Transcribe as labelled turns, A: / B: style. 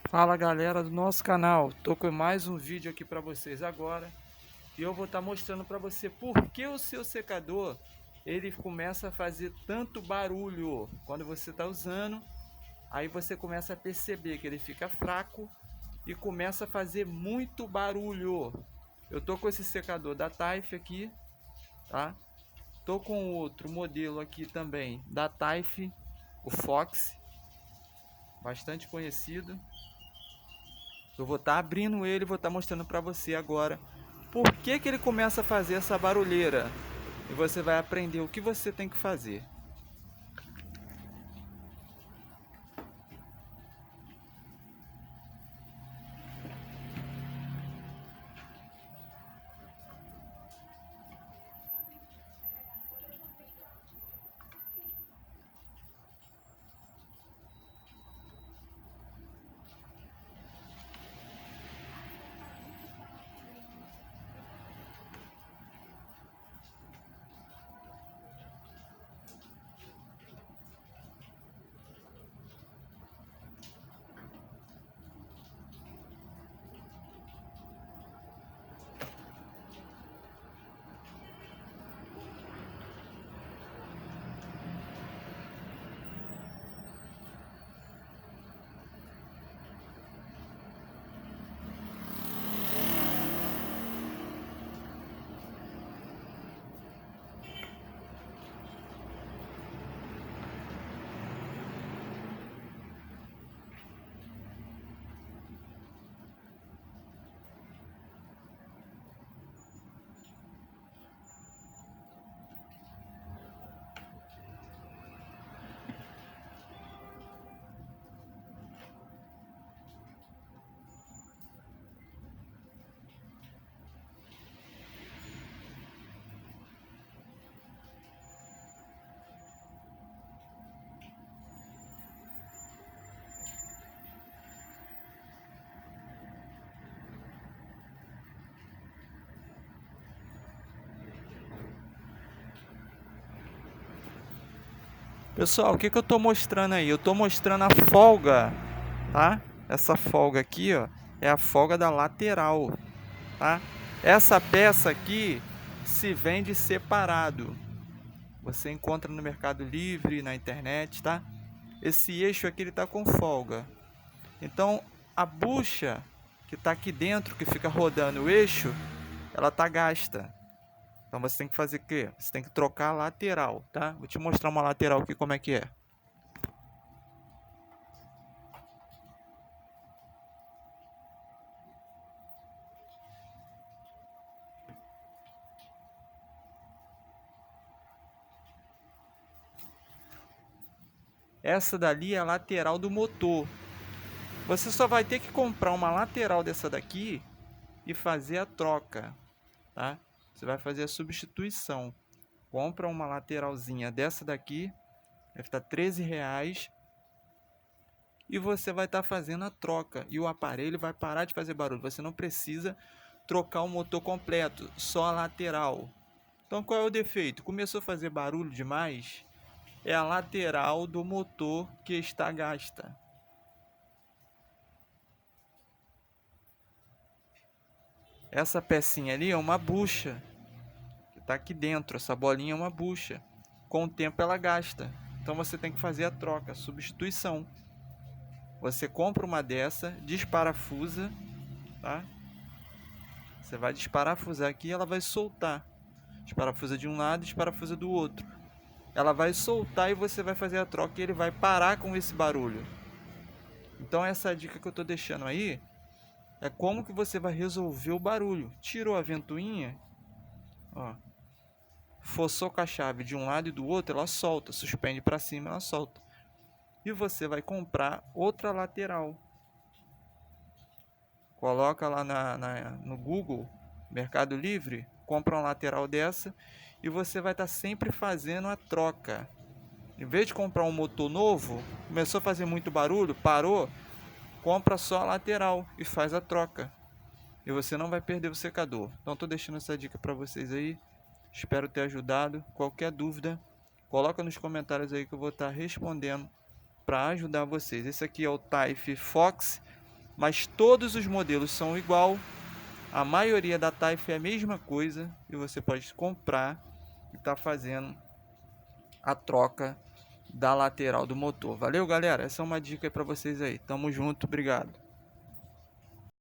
A: Fala galera do nosso canal, tô com mais um vídeo aqui para vocês agora e eu vou estar mostrando para você por que o seu secador ele começa a fazer tanto barulho quando você está usando. Aí você começa a perceber que ele fica fraco e começa a fazer muito barulho. Eu tô com esse secador da Taif aqui, tá? Tô com outro modelo aqui também da Taif, o Fox, bastante conhecido. Eu vou estar abrindo ele e vou estar mostrando para você agora por que que ele começa a fazer essa barulheira. E você vai aprender o que você tem que fazer. Pessoal, o que que eu estou mostrando aí? Eu estou mostrando a folga, tá? Essa folga aqui, ó, é a folga da lateral, tá? Essa peça aqui se vende separado. Você encontra no Mercado Livre, na internet, tá? Esse eixo aqui ele tá com folga. Então, a bucha que está aqui dentro, que fica rodando o eixo, ela tá gasta. Então você tem que fazer o quê? Você tem que trocar a lateral, tá? Vou te mostrar uma lateral aqui como é que é. Essa dali é a lateral do motor. Você só vai ter que comprar uma lateral dessa daqui e fazer a troca, tá? Você vai fazer a substituição. Compra uma lateralzinha dessa daqui, vai estar R$13. E você vai estar fazendo a troca e o aparelho vai parar de fazer barulho. Você não precisa trocar o motor completo, só a lateral. Então qual é o defeito? Começou a fazer barulho demais, é a lateral do motor que está gasta. Essa pecinha ali é uma bucha que está aqui dentro, essa bolinha é uma bucha. Com o tempo ela gasta, então você tem que fazer a troca, a substituição. Você compra uma dessa, desparafusa, tá? Você vai desparafusar aqui e ela vai soltar. Desparafusa de um lado e desparafusa do outro. Ela vai soltar e você vai fazer a troca e ele vai parar com esse barulho. Então essa dica que eu estou deixando aí é como que você vai resolver o barulho. Tirou a ventoinha, ó, forçou com a chave de um lado e do outro, ela solta. Suspende para cima, ela solta. E você vai comprar outra lateral. Coloca lá no Google, Mercado Livre, compra uma lateral dessa e você vai estar sempre fazendo a troca. Em vez de comprar um motor novo, começou a fazer muito barulho, parou, compra só a lateral e faz a troca. E você não vai perder o secador. Então estou deixando essa dica para vocês aí. Espero ter ajudado. Qualquer dúvida, coloca nos comentários aí que eu vou estar respondendo para ajudar vocês. Esse aqui é o Taif Fox mas todos os modelos são igual. A maioria da Taif é a mesma coisa e você pode comprar e tá fazendo a troca da lateral do motor. Valeu, galera? Essa é uma dica para vocês aí. Tamo junto, obrigado.